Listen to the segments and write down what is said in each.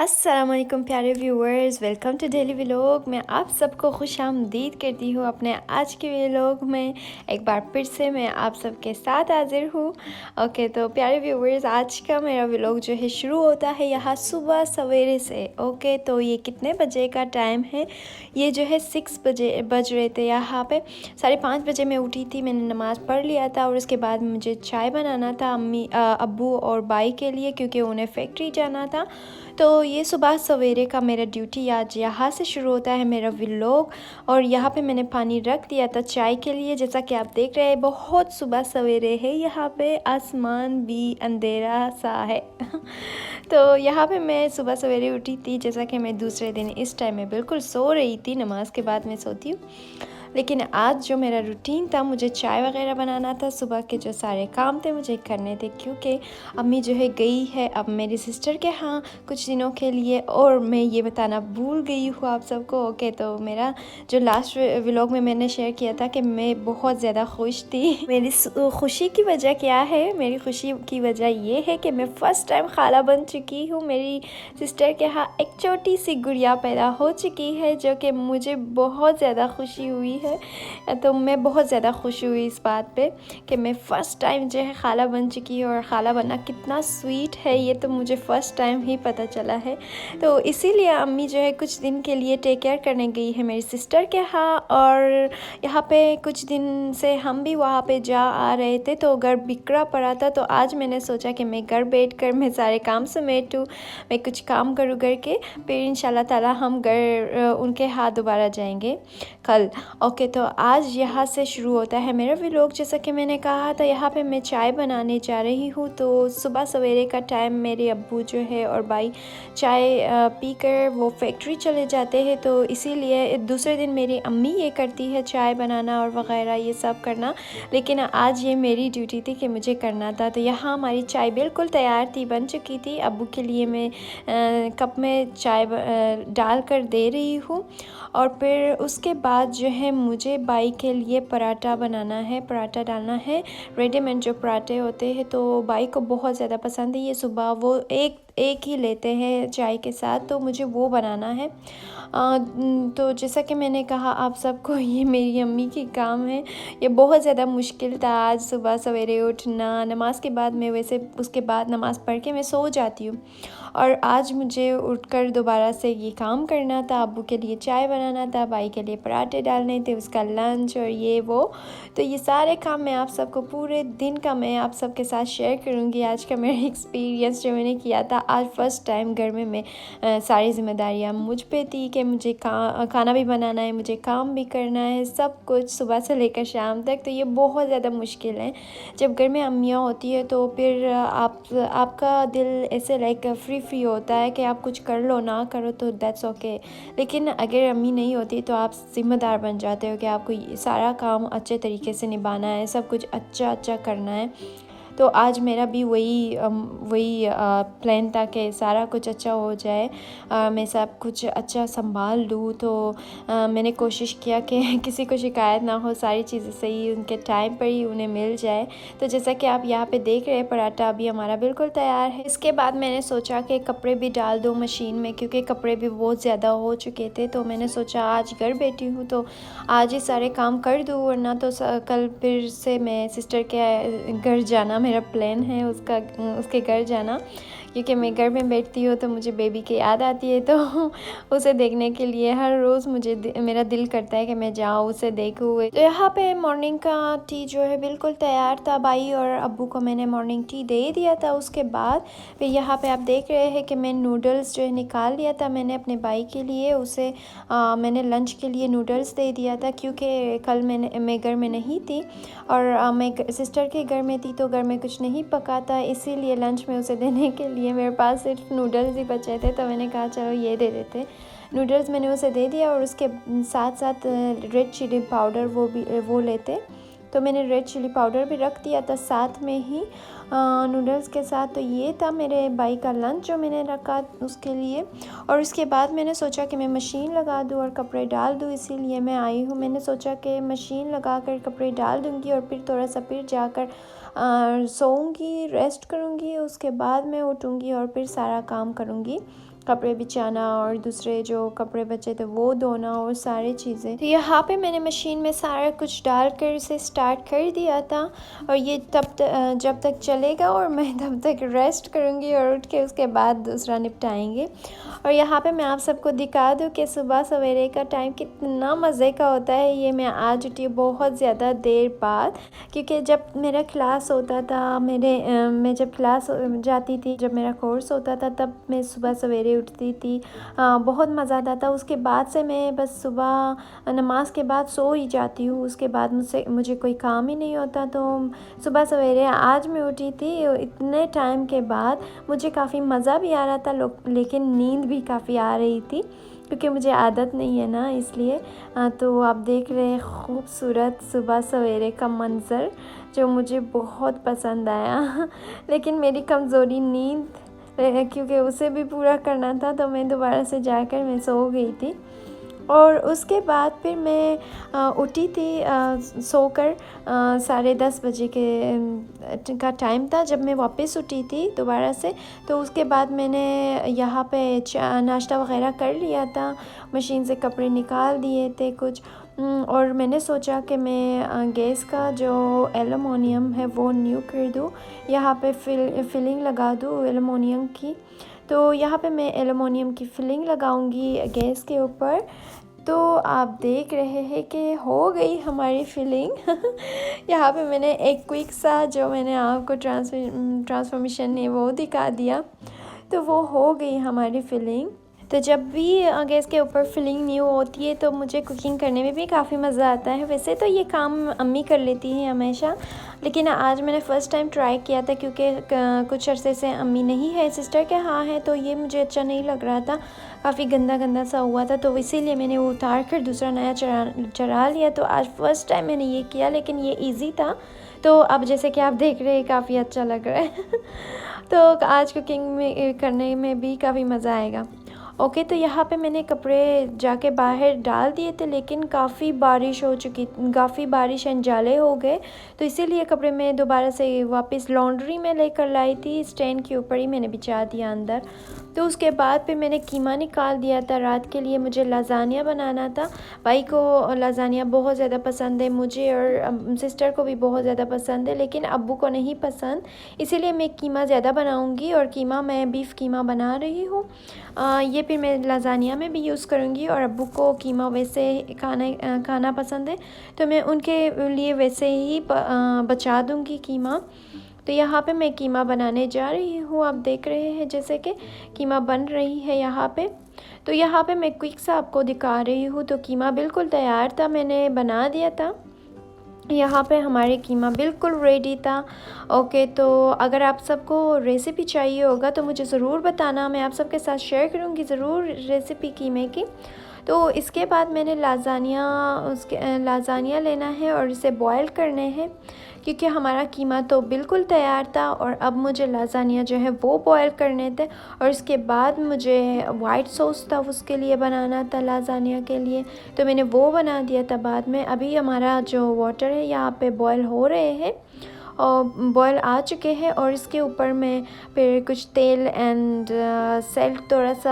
अस्सलाम वालेकुम प्यारे viewers, welcome to daily vlog. मैं आप सबको खुश आमदीद करती हूँ अपने आज के व्लॉग में। एक बार फिर से मैं आप सबके साथ हाजिर हूँ। ओके, तो प्यारे व्यूअर्स, आज का मेरा व्लॉग जो है शुरू होता है यहाँ सुबह सवेरे से। ओके, तो ये कितने बजे का टाइम है? ये जो है 6 बजे बज रहे थे यहाँ पे। 5:30 बजे मैं उठी थी, मैंने नमाज़ पढ़ लिया था और उसके बाद मुझे चाय बनाना था अब्बू और भाई के लिए, क्योंकि उन्हें फैक्ट्री जाना था। तो ये सुबह सवेरे का मेरा ड्यूटी आज यहाँ से शुरू होता है मेरा व्लॉग। और यहाँ पे मैंने पानी रख दिया था चाय के लिए। जैसा कि आप देख रहे हैं, बहुत सुबह सवेरे है यहाँ पे, आसमान भी अंधेरा सा है। तो यहाँ पे मैं सुबह सवेरे उठी थी। जैसा कि मैं दूसरे दिन इस टाइम में बिल्कुल सो रही थी, नमाज के बाद मैं सोती हूँ। लेकिन आज जो मेरा रूटीन था, मुझे चाय वगैरह बनाना था, सुबह के जो सारे काम थे मुझे करने थे, क्योंकि अम्मी जो है गई है अब मेरी सिस्टर के यहाँ कुछ दिनों के लिए। और मैं ये बताना भूल गई हूँ आप सबको। ओके, तो मेरा जो लास्ट व्लॉग में मैंने शेयर किया था कि मैं बहुत ज़्यादा खुश थी। मेरी खुशी की वजह क्या है? मेरी खुशी की वजह ये है कि मैं फ़र्स्ट टाइम खाला बन चुकी हूँ। मेरी सिस्टर के यहाँ एक छोटी सी गुड़िया पैदा हो चुकी है, जो कि मुझे बहुत ज़्यादा खुशी हुई है। तो मैं बहुत ज़्यादा खुश हुई इस बात पे कि मैं फ़र्स्ट टाइम जो है खाला बन चुकी हूँ। और खाला बनना कितना स्वीट है ये तो मुझे फ़र्स्ट टाइम ही पता चला है। तो इसीलिए अम्मी जो है कुछ दिन के लिए टेक केयर करने गई है मेरी सिस्टर के यहाँ। और यहाँ पे कुछ दिन से हम भी वहाँ पे जा आ रहे थे, तो घर बिखरा पड़ा था। तो आज मैंने सोचा कि मैं घर बैठ कर मैं सारे काम समेटूँ, मैं कुछ काम करूँ घर के, फिर इंशाल्लाह ताला हम घर उनके हाथ दोबारा जाएंगे कल। ओके, तो आज यहाँ से शुरू होता है मेरा व्लॉग। जैसा कि मैंने कहा था, यहाँ पे मैं चाय बनाने जा रही हूँ। तो सुबह सवेरे का टाइम मेरे अब्बू जो है और भाई चाय पीकर वो फैक्ट्री चले जाते हैं। तो इसीलिए दूसरे दिन मेरी अम्मी ये करती है चाय बनाना और वगैरह ये सब करना, लेकिन आज ये मेरी ड्यूटी थी कि मुझे करना था। तो यहाँ हमारी चाय बिल्कुल तैयार थी, बन चुकी थी। अब्बू के लिए मैं कप में चाय डाल कर दे रही हूँ। और फिर उसके बाद जो है मुझे भाई के लिए पराठा बनाना है, पराठा डालना है। रेडीमेड जो पराठे होते हैं तो भाई को बहुत ज़्यादा पसंद है। ये सुबह वो एक ही लेते हैं चाय के साथ, तो मुझे वो बनाना है। तो जैसा कि मैंने कहा आप सबको, ये मेरी अम्मी की काम है। ये बहुत ज़्यादा मुश्किल था आज सुबह सवेरे उठना। नमाज के बाद मैं वैसे उसके बाद नमाज़ पढ़ के मैं सो जाती हूँ, और आज मुझे उठकर दोबारा से ये काम करना था। अब्बू के लिए चाय बनाना था, भाई के लिए पराठे डालने थे, उसका लंच और ये वो। तो ये सारे काम मैं आप सबको पूरे दिन का मैं आप सबके साथ शेयर करूँगी। आज का मेरा एक्सपीरियंस जो मैंने किया था, आज फ़र्स्ट टाइम घर में मैं सारी ज़िम्मेदारियाँ मुझ पे थी कि मुझे खाना भी बनाना है, मुझे काम भी करना है, सब कुछ सुबह से लेकर शाम तक। तो ये बहुत ज़्यादा मुश्किल है। जब घर में अम्मियाँ होती है तो फिर आपका दिल ऐसे लाइक फ्री होता है कि आप कुछ कर लो ना करो तो दैट्स ओके। लेकिन अगर अम्मी नहीं होती तो आप ज़िम्मेदार बन जाते हो कि आपको ये सारा काम अच्छे तरीके से निभाना है, सब कुछ अच्छा करना है। तो आज मेरा भी वही प्लान था कि सारा कुछ अच्छा हो जाए, मैं सब कुछ अच्छा संभाल लूँ। तो मैंने कोशिश किया कि किसी को शिकायत ना हो, सारी चीज़ें सही उनके टाइम पर ही उन्हें मिल जाए। तो जैसा कि आप यहाँ पे देख रहे हैं, पराठा अभी हमारा बिल्कुल तैयार है। इसके बाद मैंने सोचा कि कपड़े भी डाल दूँ मशीन में, क्योंकि कपड़े भी बहुत ज़्यादा हो चुके थे। तो मैंने सोचा आज घर बैठी हूँ तो आज ही सारे काम कर दूँ, वरना तो कल फिर से मैं सिस्टर के घर जाना, मेरा प्लान है उसके घर जाना, क्योंकि मैं घर में बैठती हूँ तो मुझे बेबी की याद आती है। तो उसे देखने के लिए हर रोज़ मेरा दिल करता है कि मैं जाऊँ उसे देखूँ। तो यहाँ पे मॉर्निंग का टी जो है बिल्कुल तैयार था। भाई और अब्बू को मैंने मॉर्निंग टी दे दिया था। उसके बाद फिर यहाँ पे आप देख रहे हैं कि मैं नूडल्स जो है निकाल लिया था मैंने अपने भाई के लिए। उसे मैंने लंच के लिए नूडल्स दे दिया था, क्योंकि कल मैं घर में नहीं थी और मैं सिस्टर के घर में थी, तो घर में कुछ नहीं पका था। इसीलिए लंच में उसे देने के लिए मेरे पास सिर्फ नूडल्स ही बचे थे। तो मैंने कहा चलो ये दे देते। नूडल्स मैंने उसे दे दिया, और उसके साथ साथ रेड चिली पाउडर वो लेते। तो मैंने रेड चिली पाउडर भी रख दिया था साथ में ही नूडल्स के साथ। तो ये था मेरे भाई का लंच जो मैंने रखा उसके लिए। और उसके बाद मैंने सोचा कि मैं मशीन लगा दूँ और कपड़े डाल दूँ, इसीलिए मैं आई हूँ। मैंने सोचा कि मशीन लगा कर कपड़े डाल दूँगी और फिर थोड़ा सा फिर जाकर सोऊंगी, रेस्ट करूँगी, उसके बाद मैं उठूँगी और फिर सारा काम करूँगी। कपड़े बिछाना और दूसरे जो कपड़े बचे थे वो धोना और सारी चीज़ें। तो यहाँ पे मैंने मशीन में सारा कुछ डाल कर इसे स्टार्ट कर दिया था और ये जब तक चलेगा और मैं तब तक रेस्ट करूँगी और उठ के उसके बाद दूसरा निपटाएंगे। और यहाँ पे मैं आप सबको दिखा दूँ कि सुबह सवेरे का टाइम कितना मज़े का होता है। ये मैं आज उठी बहुत ज़्यादा देर बाद, क्योंकि जब मेरा क्लास होता था मैं जब क्लास जाती थी, जब मेरा कोर्स होता था, तब मैं सुबह सवेरे उठती थी। बहुत मज़ा आता था। उसके बाद से मैं बस सुबह नमाज के बाद सो ही जाती हूँ। उसके बाद मुझे कोई काम ही नहीं होता। तो सुबह सवेरे आज मैं उठी थी इतने टाइम के बाद। मुझे काफ़ी मज़ा भी आ रहा था लेकिन नींद भी काफ़ी आ रही थी, क्योंकि मुझे आदत नहीं है ना, इसलिए। तो आप देख रहे हैं खूबसूरत सुबह सवेरे का मंज़र जो मुझे बहुत पसंद आया। लेकिन मेरी कमज़ोरी नींद, क्योंकि उसे भी पूरा करना था, तो मैं दोबारा से जाकर मैं सो गई थी। और उसके बाद फिर मैं उठी थी सोकर 10:30 बजे का टाइम था जब मैं वापस उठी थी दोबारा से। तो उसके बाद मैंने यहाँ पे नाश्ता वग़ैरह कर लिया था, मशीन से कपड़े निकाल दिए थे कुछ। और मैंने सोचा कि मैं गैस का जो एलुमिनियम है वो न्यू कर दूँ, यहाँ पे फिलिंग लगा दूँ एलुमिनियम की। तो यहाँ पे मैं एलुमिनियम की फिलिंग लगाऊंगी गैस के ऊपर। तो आप देख रहे हैं कि हो गई हमारी फिलिंग। यहाँ पे मैंने एक क्विक सा जो मैंने आपको ट्रांसफॉर्मेशन ने वो दिखा दिया। तो वो हो गई हमारी फिलिंग। तो जब भी गैस के ऊपर फिलिंग न्यू होती है तो मुझे कुकिंग करने में भी काफ़ी मज़ा आता है। वैसे तो ये काम अम्मी कर लेती हैं हमेशा, लेकिन आज मैंने फ़र्स्ट टाइम ट्राई किया था, क्योंकि कुछ अरसे से अम्मी नहीं है, सिस्टर के हाँ है, तो ये मुझे अच्छा नहीं लग रहा था, काफ़ी गंदा गंदा सा हुआ था। तो इसीलिए मैंने वो उतार कर दूसरा नया चढ़ा लिया। तो आज फ़र्स्ट टाइम मैंने ये किया, लेकिन ये ईज़ी था। तो अब जैसे कि आप देख रहे हैं काफ़ी अच्छा लग रहा है। तो आज कुकिंग में करने में भी काफ़ी मज़ा आएगा। ओके, तो यहाँ पे मैंने कपड़े जाके बाहर डाल दिए थे, लेकिन काफ़ी बारिश हो चुकी, काफ़ी बारिश अंजाले हो गए, तो इसीलिए कपड़े मैं दोबारा से वापस लॉन्ड्री में लेकर लाई थी। स्टैंड के ऊपर ही मैंने बिछा दिया अंदर। तो उसके बाद फिर मैंने कीमा निकाल दिया था रात के लिए। मुझे लाजानिया बनाना था। भाई को लाजानिया बहुत ज़्यादा पसंद है, मुझे और सिस्टर को भी बहुत ज़्यादा पसंद है, लेकिन अब्बू को नहीं पसंद। इसीलिए मैं कीमा ज़्यादा बनाऊंगी, और कीमा मैं बीफ़ कीमा बना रही हूँ। ये फिर मैं लाजानिया में भी यूज़ करूँगी। और अब्बू को कीमा वैसे खाना पसंद है, तो मैं उनके लिए वैसे ही बचा दूँगी कीमा। तो यहाँ पे मैं कीमा बनाने जा रही हूँ। आप देख रहे हैं जैसे कि कीमा बन रही है यहाँ पे। तो यहाँ पे मैं क्विक सा आपको दिखा रही हूँ। तो कीमा बिल्कुल तैयार था, मैंने बना दिया था। यहाँ पे हमारे कीमा बिल्कुल रेडी था। ओके, तो अगर आप सबको रेसिपी चाहिए होगा तो मुझे ज़रूर बताना, मैं आप सबके साथ शेयर करूँगी ज़रूर रेसिपी कीमे की। तो इसके बाद मैंने लाजानिया लेना है और इसे बॉईल करने हैं, क्योंकि हमारा कीमा तो बिल्कुल तैयार था। और अब मुझे लाजानिया जो है वो बॉईल करने थे, और इसके बाद मुझे वाइट सॉस था उसके लिए बनाना था लाजानिया के लिए, तो मैंने वो बना दिया था बाद में। अभी हमारा जो वाटर है यहाँ पे बॉईल हो रहे हैं और बॉईल आ चुके हैं, और इसके ऊपर मैं फिर कुछ तेल एंड सेल्ट थोड़ा सा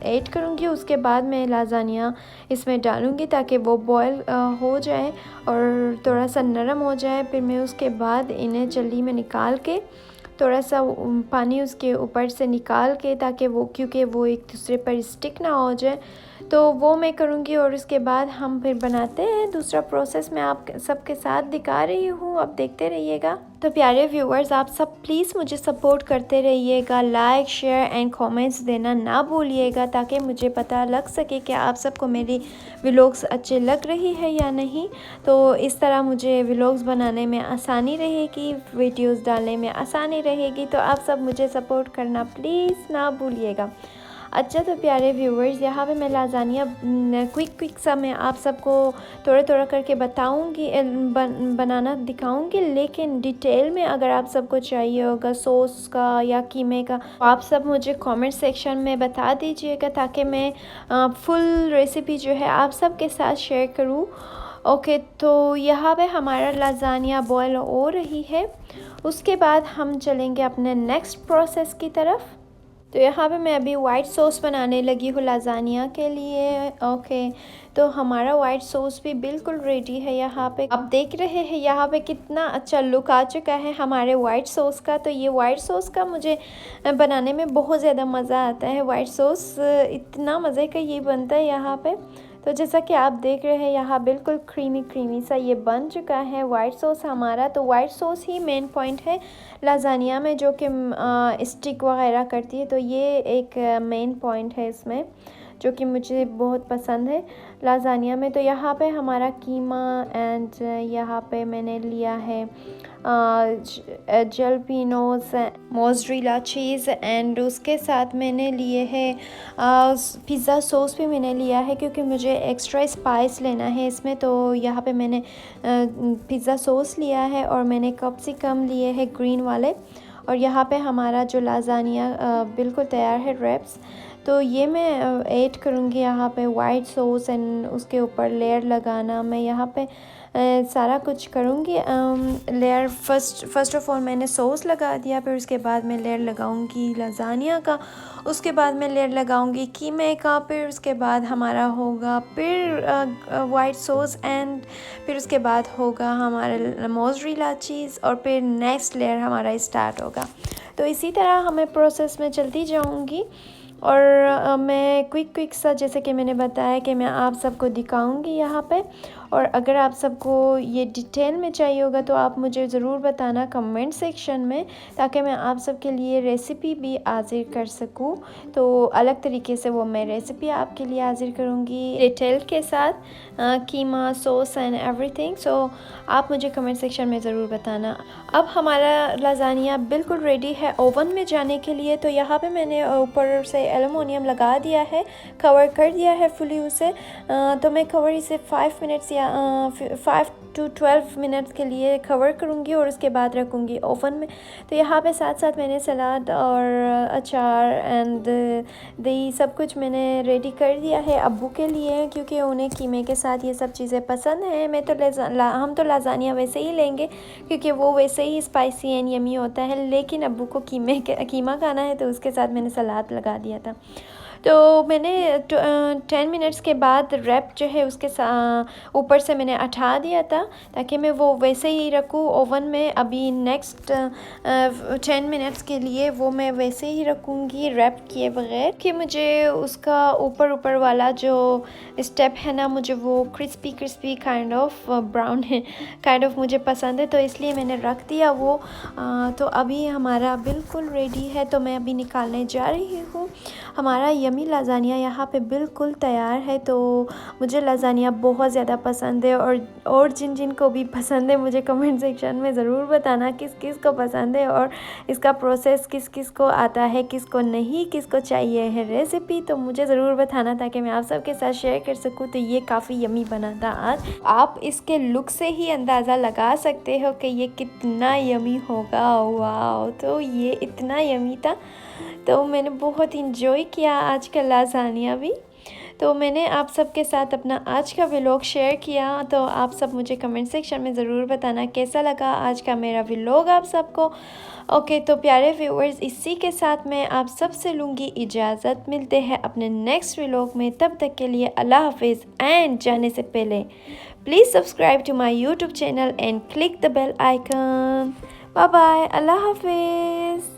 ऐड करूँगी। उसके बाद मैं लाजानिया इसमें डालूँगी ताकि वो बॉईल हो जाए और थोड़ा सा नरम हो जाए। फिर मैं उसके बाद इन्हें जल्दी में निकाल के थोड़ा सा पानी उसके ऊपर से निकाल के, ताकि वो, क्योंकि वो एक दूसरे पर स्टिक ना हो जाए, तो वो मैं करूँगी। और उसके बाद हम फिर बनाते हैं दूसरा प्रोसेस। मैं आप सबके साथ दिखा रही हूँ, आप देखते रहिएगा। तो प्यारे व्यूअर्स, आप सब प्लीज़ मुझे सपोर्ट करते रहिएगा, लाइक शेयर एंड कमेंट्स देना ना भूलिएगा, ताकि मुझे पता लग सके कि आप सबको मेरी व्लॉग्स अच्छे लग रही है या नहीं। तो इस तरह मुझे व्लॉग्स बनाने में आसानी रहेगी, वीडियोस डालने में आसानी रहेगी। तो आप सब मुझे सपोर्ट करना प्लीज़ ना भूलिएगा। अच्छा, तो प्यारे व्यूअर्स, यहाँ पे मैं लाजानिया क्विक सा मैं आप सबको थोड़ा थोड़ा करके बताऊँगी, बनाना दिखाऊँगी, लेकिन डिटेल में अगर आप सबको चाहिए होगा सॉस का या कीमे का, तो आप सब मुझे कमेंट सेक्शन में बता दीजिएगा, ताकि मैं फुल रेसिपी जो है आप सबके साथ शेयर करूँ। ओके, तो यहाँ पे हमारा लाजानिया बॉयल हो रही है। उसके बाद हम चलेंगे अपने नेक्स्ट प्रोसेस की तरफ। तो यहाँ पे मैं अभी वाइट सॉस बनाने लगी हूँ लाज़ानिया के लिए। ओके, तो हमारा वाइट सॉस भी बिल्कुल रेडी है। यहाँ पे आप देख रहे हैं यहाँ पे कितना अच्छा लुक आ चुका है हमारे वाइट सॉस का। तो ये वाइट सॉस का मुझे बनाने में बहुत ज़्यादा मज़ा आता है। वाइट सॉस इतना मज़े का ये बनता है यहाँ पे। तो जैसा कि आप देख रहे हैं यहाँ बिल्कुल क्रीमी क्रीमी सा ये बन चुका है वाइट सॉस हमारा। तो वाइट सॉस ही मेन पॉइंट है लाज़ानिया में, जो कि स्टिक वगैरह करती है। तो ये एक मेन पॉइंट है इसमें, जो कि मुझे बहुत पसंद है लाज़ानिया में। तो यहाँ पे हमारा कीमा एंड यहाँ पे मैंने लिया है जलपीनोस, मोज़रेला चीज़ एंड उसके साथ मैंने लिए है पिज़्ज़ा सॉस भी मैंने लिया है, क्योंकि मुझे एक्स्ट्रा स्पाइस लेना है इसमें। तो यहाँ पे मैंने पिज़्ज़ा सॉस लिया है और मैंने कैप्सिकम लिए हैं ग्रीन वाले। और यहाँ पे हमारा जो लाज़ानिया बिल्कुल तैयार है रैप्स। तो ये मैं ऐड करूँगी यहाँ पे वाइट सॉस एंड उसके ऊपर लेयर लगाना। मैं यहाँ पे सारा कुछ करूँगी। लेयर फर्स्ट ऑफ ऑल मैंने सॉस लगा दिया, फिर उसके बाद मैं लेयर लगाऊँगी लाज़ानिया का, उसके बाद मैं लेयर लगाऊँगी कीमे का, फिर उसके बाद हमारा होगा फिर वाइट सॉस एंड फिर उसके बाद होगा हमारा मोज़रेला चीज़ और फिर नेक्स्ट लेयर हमारा स्टार्ट होगा। तो इसी तरह हमें प्रोसेस में चलती जाऊँगी। और मैं क्विक सा, जैसे कि मैंने बताया कि मैं आप सबको दिखाऊंगी यहाँ पे। और अगर आप सबको ये डिटेल में चाहिए होगा तो आप मुझे ज़रूर बताना कमेंट सेक्शन में, ताकि मैं आप सबके लिए रेसिपी भी हाजिर कर सकूँ। तो अलग तरीके से वो मैं रेसिपी आपके लिए हाजिर करूँगी डिटेल के साथ, कीमा सॉस एंड एवरीथिंग। सो आप मुझे कमेंट सेक्शन में ज़रूर बताना। अब हमारा लाज़ानिया बिल्कुल रेडी है ओवन में जाने के लिए। तो यहाँ पे मैंने ऊपर से एलुमिनियम लगा दिया है, कवर कर दिया है फुली उसे। तो मैं कवर इसे 5 मिनट्स या 5 to 12 मिनट्स के लिए कवर करूँगी और उसके बाद रखूँगी ओवन में। तो यहाँ पे साथ साथ मैंने सलाद और अचार एंड दही सब कुछ मैंने रेडी कर दिया है अब्बू के लिए, क्योंकि उन्हें कीमे के साथ ये सब चीज़ें पसंद हैं। हम तो लाज़ानिया वैसे ही लेंगे क्योंकि वो वैसे ही स्पाइसी एंड यमी होता है, लेकिन अब्बू को कीमा खाना है, तो उसके साथ मैंने सलाद लगा दिया था। तो मैंने 10 मिनट्स के बाद रैप जो है उसके ऊपर से मैंने हटा दिया था, ताकि मैं वो वैसे ही रखूँ ओवन में। अभी नेक्स्ट 10 मिनट्स के लिए वो मैं वैसे ही रखूँगी रैप किए बगैर, कि मुझे उसका ऊपर वाला जो स्टेप है ना, मुझे वो क्रिस्पी काइंड ऑफ ब्राउन है काइंड ऑफ मुझे पसंद है, तो इसलिए मैंने रख दिया वो। तो अभी हमारा बिल्कुल रेडी है, तो मैं अभी निकालने जा रही हूँ। हमारा यमी लाज़ानिया यहाँ पे बिल्कुल तैयार है। तो मुझे लाज़ानिया बहुत ज़्यादा पसंद है, और जिन को भी पसंद है मुझे कमेंट सेक्शन में ज़रूर बताना किस किस को पसंद है, और इसका प्रोसेस किस किस को आता है, किसको नहीं, किसको चाहिए है रेसिपी, तो मुझे ज़रूर बताना ताकि मैं आप सबके साथ शेयर कर सकूँ। तो ये काफ़ी यमी बना था आज। आप इसके लुक से ही अंदाज़ा लगा सकते हो कि ये कितना यमी होगा। वाह, तो ये इतना यमी था। तो मैंने बहुत इंजॉय किया आज का लाज़ानिया भी। तो मैंने आप सबके साथ अपना आज का व्लॉग शेयर किया। तो आप सब मुझे कमेंट सेक्शन में ज़रूर बताना कैसा लगा आज का मेरा व्लॉग आप सबको। ओके, तो प्यारे व्यूअर्स, इसी के साथ मैं आप सब से लूँगी इजाज़त। मिलते हैं अपने नेक्स्ट व्लॉग में, तब तक के लिए अल्लाह हाफिज़। एंड जाने से पहले please subscribe to my YouTube channel and click the bell icon. Bye bye, अल्लाह हाफिज़।